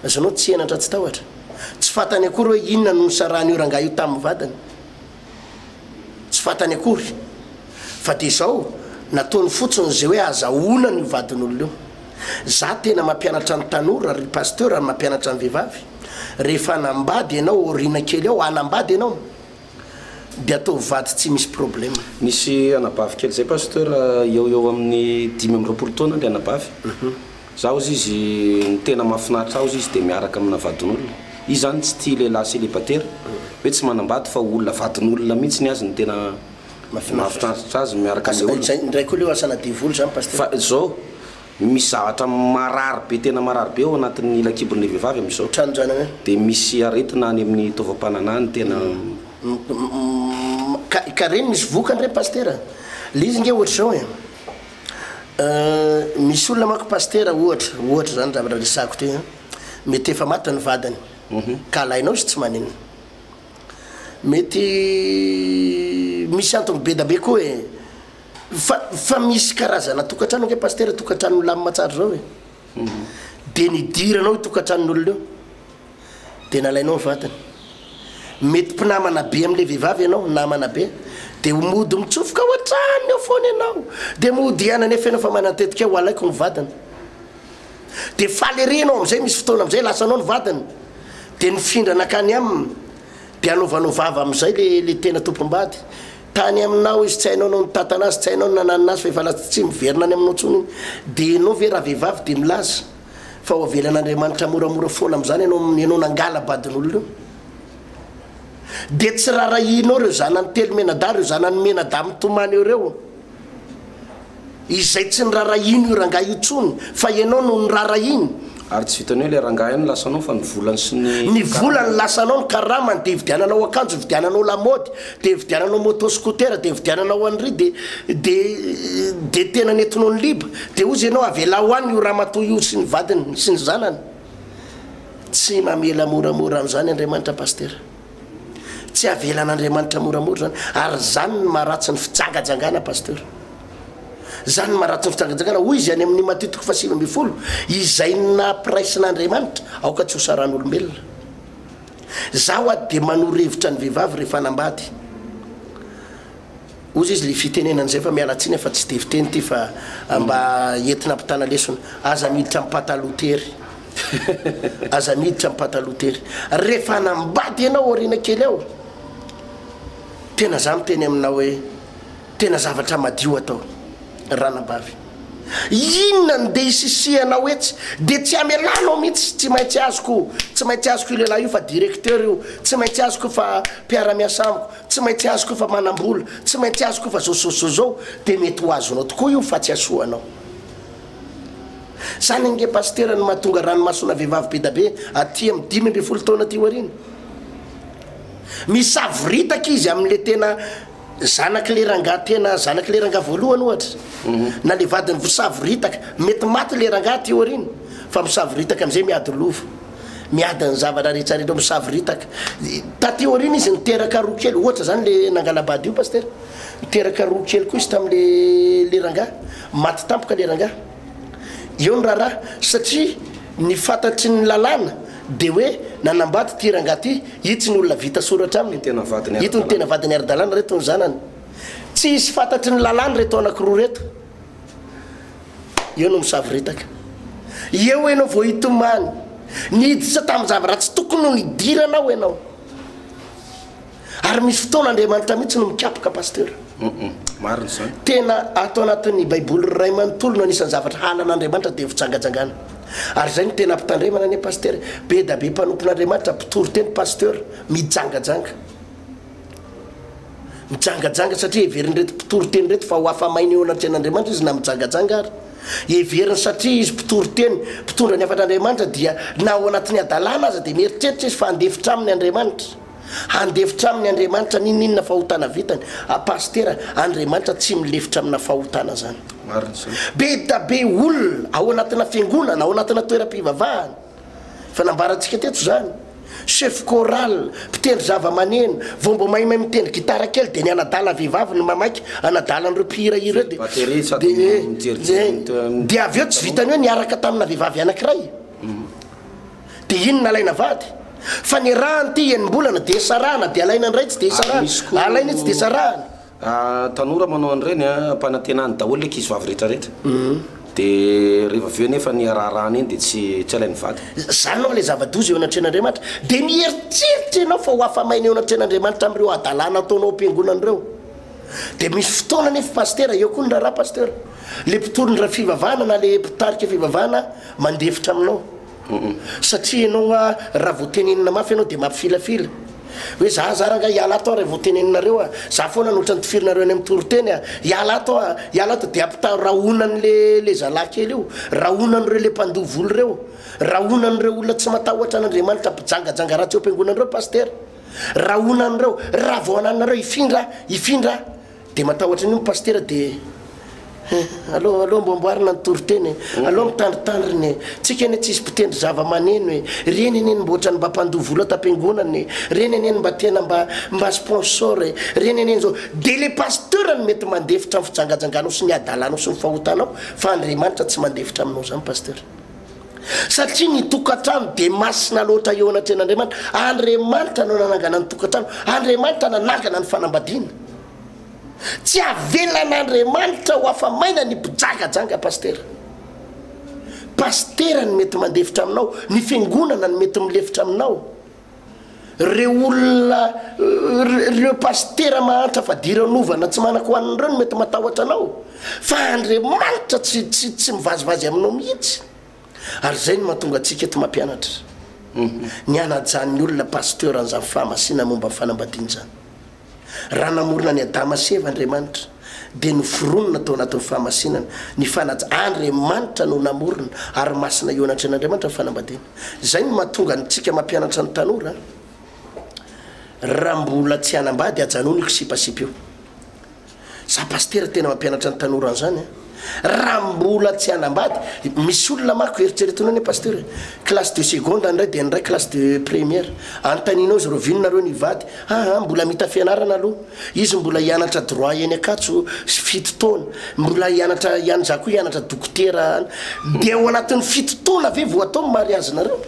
Speaker 2: azanao tsy enatra tsy tahotra tsy fatany akory hoe inona no nisarahany io rangaha io tamin'ny vadiny tsy fatany akory fa de zao nataony fotsiny zay hoe azahoana ny vadin'olona io. Za tena mampianatra ny tanora ry pasteur ary mampianatra ny vehivavy rehefa anambady ianao orina kely ao anambady ianao de atao vady tsy misy problème.
Speaker 1: Nisy anabavy kely zay pasteur eo amin'ny 20 taona le anabavy zaho izy ny tena mahafinaritra aho izy de miaraka amina vadin'olona izy zany tsy tia lehilahy célibataire hoe tsy manambady fa olona vadin'olona mihitsy ny azy ny tena mahafinaritra azy miaraka amin'olona
Speaker 2: ndraiky koa leo asana divolo zany pasteur
Speaker 1: fa zao misy zavatra marary be tena marary be ao anatin'ny lakibon'le vehivavy amin'izao
Speaker 2: tranonjanany
Speaker 1: de misy aretina any amin'ny tovam-pananany tena
Speaker 2: ka reny misy vokany re pasteur le izy nge ohatra zao misy olona manko pasteur ohatra zany zavatra resako ty mety efa maty ny vadiny ka alainao izy tsy manina mety misy antony be da be koa hoe fa misy karazana tokantrano nge pasteur tokantrano lamy matsary zao de nidiranao tokantranon'olona eo de nalainao ny vadiny mety mpinamana be amin'le vehivavy ianao namana be de mody mitsofoka ohatrany eo foana ianao de mody ihana nefa ianao fa manatetika ho alaiko ny vadiny de falerenao am'izay misy fotoana am'izay lasanao ny vadiny de nifindrana akany aminy de anaovanao vava am'izay le tena tompom-bady tany aminao izy tsy hainao nao nitatana azy tsy hainao nananina azy fa efa lasa tsy miverina any aminao tsony de anao ve raha vehivavy de milaza fa ho avelan'Andriamanitra moramora foana am'izany ianao nangala badin'olona io de tsy raharahinao reo zanany telo menada reo zanany menada mitomany eo reo izay tsy nyrarahiny io rangahy io tsony fa ianao no nyrarahiny
Speaker 1: ary tsy vitany hoe le rangahy any lasanao fa ny volany sy
Speaker 2: ny volany lasanao ny karamany de vidiananao akanjo vidiananao lamody de vidiananao motoscooter de vidiananao an'ry de tena nentinao ny liba de ozy ianao avela hoany io raha mato io sy ny vadiny sy ny zanany tsy mamela moramora am'izany Andriamanitra paster tsy avelan'Andriamanitra moramora zany ary zany ny maharatsy ny fitsangajangana paster zany maharatsy ny fitsangajangana hoy izy any amin'ny Matthieu 7:20 izay nampiraisin'Andriamanitra aoka tsy ho saran'olombelona zaho de manorevitra ny vehivavy rehefa nambady ozy izy le fitenenan'izay fa mialatsiny fa tsy de fiteny ty fa mba entina ampitana lesona aza miditra amin'ny patalotery aza miditra amin'ny patalotery rehefa nambady ianao orina kely ao tena za miteny aminao hoe tena zavatra madio atao ranabavy inona ny de isisianao etsy de tsy amelanao mihitsy tsy maintsy azoko io lehilahy io fa directeur io tsy maintsy azoko fa mpiara-miasa amiko tsy maintsy azoko fa manambola tsy maintsy azoko fa zao de mety ho azonao tokoa io fa tsy asoanao zany nge paster ny mahatonga ranomasona vehivavy be da be aty amin'ny 15 taona ty orina misavoritaka izy amin'le tena zanaky le rangahy tena zanaky le rangahy voalohany ohatra na le vadiny visavoritaka mety maty le rangahy ty orina fa misavoritaka am'izay miady lova miady ny zavatra rehetrarehetra misavoritaka taty orina izy niteraka roa kely ohatra zany le nangalabady io paster niteraka roa kely koa izy tam'le rangahy maty tampoka le rangahy eo ny raharaha satria ny fantatry ny lalàna de hoe nanambady ty rangahy ty itsy ny olona vita soratra aminy ito ny tena vadiny ara-dalàna reto ny zanany tsy isy fantatry ny lalàna reto anankiroa reto eo no misavoritaka eo enao vo hitomany niditra tamin'ny zavatra tsy tokony no nidiranao ianao ary misy fotoana Andriamanitra mihitsy no mikapoka paster
Speaker 1: mariny zany
Speaker 2: tena atao anatin'ny baiboly ray manontolo no anisan'ny zavatra hanan'Andriamanitra de fitsangajangana ary zay ny tena mpitandremana ane paster be da be mpanompon'Andriamanitra mpitory teny paster mijangajanga satria everiny reto mpitory teny reto fa ho afamainy eo anaty an'Andriamanitra izy na mijangajanga ary everiny satria izy mpitory teny mpitondra ny afatr'Andriamanitra dia na ao anatin'ny adalàna aza de mieritreritra izy fa handefitra amin'ny Andriamanitra handefitra amin'ny Andriamanitra ninina fahotana vitany paster Andriamanitra tsy milefitra amina fahotana zany be da be olona ao anatina fiangonana ao anatina toeram-pivavahana fa nambarantsika teto zany chef choral mpitendry zava-maneno vao mbo mahay mitendry gitara kely de ny anadala vehivavy no mamaiky anadala an'ireo mpihirahira de avy eo tsy vitany hoe niaraka tamina vehivavy anankiray de ino nalaina vady fa ny rahany ty enim-bolana de sarahana de alaina ny ray tsy de sarahana alaina tsy de sarahana
Speaker 1: tanora manao an'ireny ampanantenany daholo le kizy vavy rehetrarehetra de rehefa aveo nefa ny araharahany eny de tsy alainy vady
Speaker 2: zanao le zava-dozy eo anatren'Andriamanitra de mieritreritra ianao fa ho afamaina eo anatren'Andriamanitra am'ireo adalàna ataonao ampiangonan'ireo de misy fotoana nefa paster eo koa ny raharaha paster le mpitory ny raha fivavahana na le mpitarika fivavahana mandefitra aminao satria ianao raha voatenenina mafy ianao de mampifilafila hoe za rangahy hiala ato raha voateneninareo za foana notra nytofirinareo any amin'ny toriteny hiala ato de rahonan'le zalahy kely io rahonan'ireo le mpandovolo reo rahonan'ireo olona tsy matahotra an'Andriamanitra mpijangajanga ratsy eo ampiangonan'ireo paster rahonan'ireo raha vao ananareo ifindra de matahotra an'io paster de allo mbomboarina ny toriteny allo mitandritandriny tsika eny tsisy mpitendry zava-maneno hoe reny eneny mba ohatrany mba mpandovolo atam-piangonany reny eneny mba tena mba sponsor reny eneny zao de le paster ny mety mandefitra amin'ny fijangajanganao sy ny adalanao sy ny fahotanao fa Andriamanitra tsy mandefitra aminao zany paster satria ny tokantrano de masina loatra eo anatren'Andriamanitra Andriamanitra no nanangana ny tokantrano Andriamanitra nanangana ny fanambadiana tsy avelan'Andriamanitra ho afamaina ny mpijangajanga paster ny mety mandefitra aminao ny fiangonana ny mety milefitra aminao reo olona reo paster mahantra fa diranovana tsy manako hoanin'ireo no mety matahotra anao fa Andriamanitra tsy mivazivazy aminao mihitsy ary zay no mahatonga antsika eto mampianatra ny anajan'ny olona paster an'izany fahamasina momba ny fanambadiana zany raha namorona ny Adama sy Eva Andriamanitra dia noforonona tao anatin'ny fahamasinana ny fanaja Andriamanitra no namorona ary masina eo anatry n'Andriamanitra ny fanambadiana. Zay no mahatonga antsika mampianatra ny tanora raha mbola tsy hanambady ajanoniko sipasipy io. Za pastera tena mampianatra ny tanora an'izany raha mbola tsy hanambady. Misy olona mako eritreretina ny pastera classe de seconde ndray dia ndray classe de première antaninao izy rovinonareo nivady mbola mita fianarana aloha izy mbola hianatra droit eny akatso 7 taona mbola hianatra ihany za koa hianatra dokotera dia ao anatin'ny 7 taona ve vao atao mariage nareo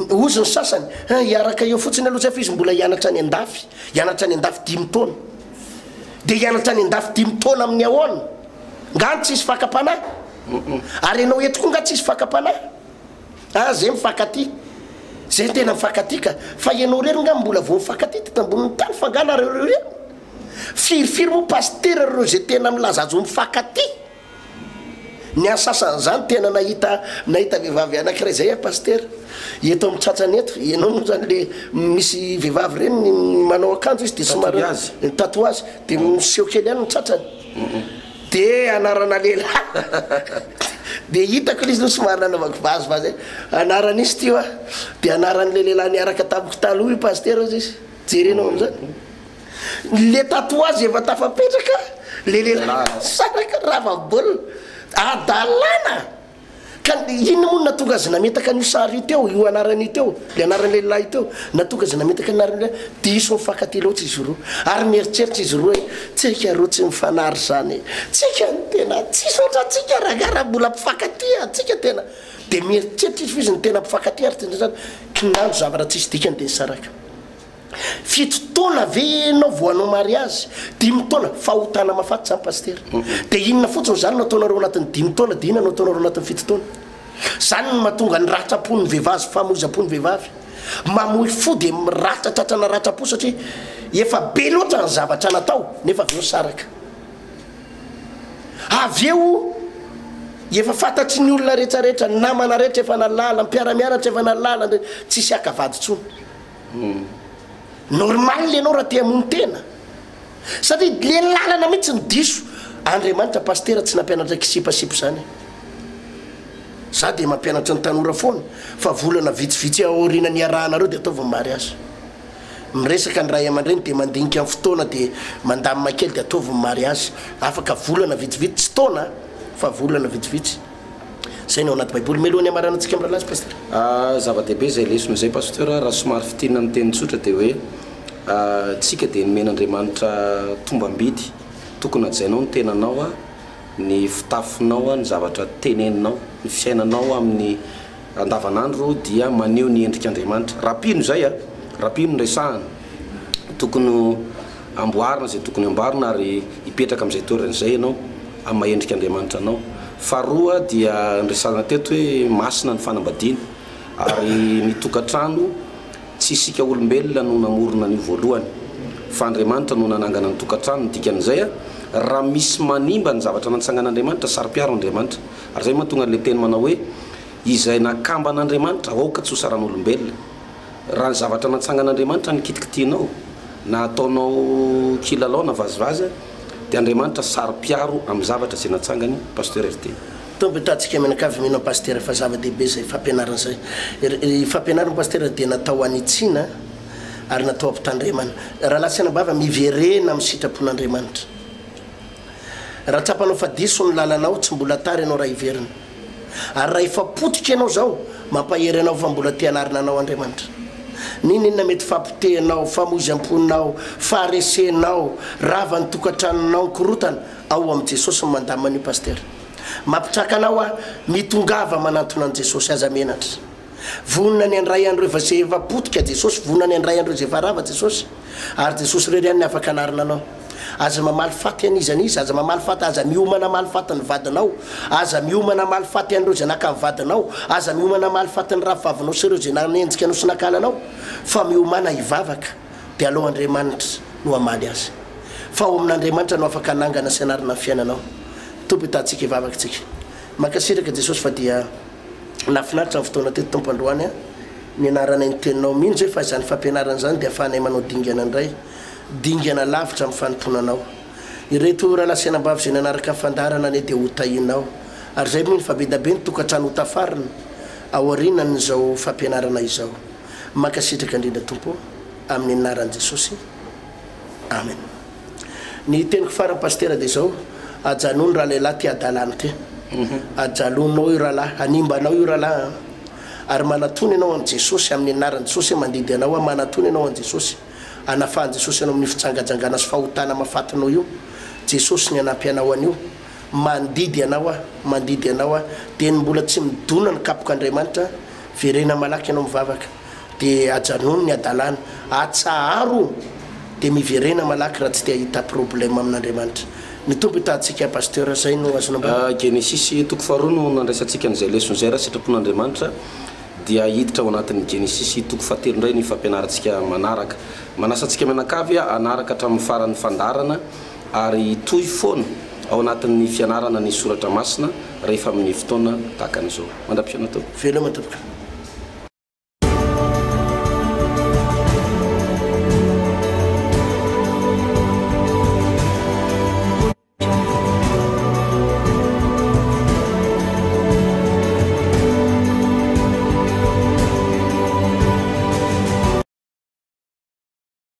Speaker 2: ozy ny sasany hiaraka eo fotsiny aloha fa izy mbola hianatra ny andafy 5 taona dia hianatra ny andafy 5 taona amin'ny ahoana ngany tsisy fakapanahy ary ianao eto koa nga tsisy fakapanahy zay mifakaty zay tena mifakaty fa ianao rery nga mbola vao mifakaty tambonin'ny tany fangana reo firifiry moa pastera reo zay tena milaza azo mifakaty ny asasan'izany tena nahita vehivavy anankiray zay pastera eto amin'ny tratrany eto ianao moa zany le misy vehivavy reny manao akanjo izy dia somary tatouage dia miseho kely ihany ny tratrany dia anarana lehilahy dia hitako izy no somary nanaovako vazivazy anarana izy tyo dia anaran'le lehilahy niaraka tamiko taloha io pastera izy jerenao amin'izany le tatouage efa tafapetraka le lehilahy saraka ravabolina adalana ka ino moa natonga azy nametaka ny sary teo io anarany teo le anaran'ny lehilahy teo natonga azy nametaka ny anarany diso mifankaty loatra izy roa ary mieritreritra izy roa tsika roa tsy mifanary zany tsika ny tena tsisy oatra tsika ragara mbola mpifankaty tsika tena dia mieritreritra izy izy ny tena mpifankaty ary tena zany kinandro zavatra tsisy dikany dia nisaraka 7 taona ve enao vo anao mariage 5 taona fahotana mafaty zany pastera dia inona fotsiny zany nataonareo anatin'ny 5 taona dia inona nataonareo anatin'ny 7 taona zany no mahatonga ny ratrapon'ny vehivavy famoizam-pony vehivavy mamoy fo dia miratra tratrana ratrapo satria efa be loatra ny zavatra natao nefa avy eo saraka avy eo efa fantatry ny olona rehetrarehetra namana rehetra efa nalala mpiaramianatra efa nalala tsisy akavady tsony normal le anao raha tia mony tena satria le lalana mihitsy ny diso Andriamanitra pastera tsy nampianatra kisipasipo zany za dia mampianatra ny tanora foana fa volana vitsivitsy aorina ny arahanareo dia ataovy mariage miresaka ny ray aman-dreny dia mandinika amin'ny fotoana dia mandamina kely dia ataovy mariage afaka volana vitsivitsy tsy taona fa volana vitsivitsy zay ny ao anaty baiboly melohany amaranantsika amin'ny rahalazy pastera
Speaker 1: zava-dehibe zay lesona zay pastera raha somary fitinina ny teny tsotra dia hoe tsika dia nomen'Andriamanitra tombam-bidy tokony ajainao ny tenanao ny fitafinao ny zavatra teneninao ny fiainanao amin'ny andavanandro dia maneho ny endrik'Andriamanitra rapino zay rapino nresahana tokony amboarina zay tokony amboarina ary hipetraka amin'izay toerana zay ianao amin'ny mahendrik'Andriamanitra anao. Faharoa dia nresahana teto hoe masina ny fanambadiana ary ny tokantrano tsy isika olombelona no namorona ny voalohany fa Andriamanitra no nanangana ny tokantrano dikan'izay raha misy manimba ny zavatra natsangan'Andriamanitra sary-piaro Andriamanitra ary zay mahatonga le teny manao hoe izay nakamban'Andriamanitra aoka tsy ho saran'olombelona raha ny zavatra natsangan'Andriamanitra ny kitikitianao na ataonao kilalao na vazivazy dia Andriamanitra sary-piaro amin'ny zavatra zay natsangany pasteur RT.
Speaker 2: Tombo tatsika menakavy mino pasteur fa zava-dehibe zay fampianarana zay fampianarana pasteur dia natao anitsina ary natao ampitandremana raha lasana bava miverena amin'ny sitrapon'Andriamanitra raha tsapanao fa diso ny lalanao tsy mbola tary ianao raha iverina ary raha efa potika ianao zao mampahery anao fa mbola tianarina anao Andriamanitra ninina mety fampitenao famoizam-poninao faharesenao rava ny tokantranonao korotana ao amin'ny Jesosy mandamany pasteur mampitraka anao mitongava manantona an Jesosy aza menatra vonina ny andray andro efa zay efa potika Jesosy vonina ny andray andro zay efa rava Jesosy ary Jesosy rery ihany afaka anarina anao aza mamaly faty an'izan'izy aza mamaly faty aza miomana maly faty ny vadinao aza miomana maly faty an'ireo zay naka ny vadinao aza miomana maly faty ny ravavinao sy ireo zay nanenjika anao sy nakalanao fa miomana hivavaka dia aloha Andriamanitra no amaly azy fa ao amin'Andriamanitra no afaka anangana sy anarina ny fiainanao tompo hitantsika hivavaka tsika makasiraka Jesosy fa dia nafinaritra ny fotoana teto tompo androany ny anarana ny teninao mino zay fa izany fampianarana zany dia afahanay manao dingana indray dingana lavitra amin'ny fanomponanao ireto raha lasenambavy zay nanaraka fandarana ane dia hotahinao ary zay moa ny fabedabe ny tokantrano hotafarina ao arinany zao fampianarana izao makasitraka indrindra tompo amin'ny anaran'i Jesosy amen. Ny teniko farany pastera dia zao ajanony raha lehilahy ty adalana ty ajalonao io rahalahy animbanao io rahalahy ary manatony ianao an' Jesosy amin'ny anaran'i Jesosy mandidy anao manatony ianao an' Jesosy anafahan' Jesosy anao amin'ny fitsangajangana sy fahotana mahafatinao io Jesosy ny anampy anao an'io mandidy anao dia ny mbola tsy midona ny kapoka Andriamanitra verena malaky ianao mivavaka dia ajanony ny adalana atsaharo dia miverena malaky raha tsy te hahita problème amin'Andriamanitra. Ny tompo hitantsika pasteur zay no azonao
Speaker 1: Genesis toko faharoa no nandraisantsika an'izay leçon zay raha sitrapon'Andriamanitra dia hiditra ao anatin'ny Genesis toko fahatelo indray ny fampianarantsika manaraka manasantsika mianakavy anaraka hatramin'ny faran'ny fandarana ary toy foana ao anatin'ny fianarana ny soratra masina rehefa amin'ny fotoana tahaka an'izao. Mandra-piana tompo.
Speaker 2: Veloma tompoka.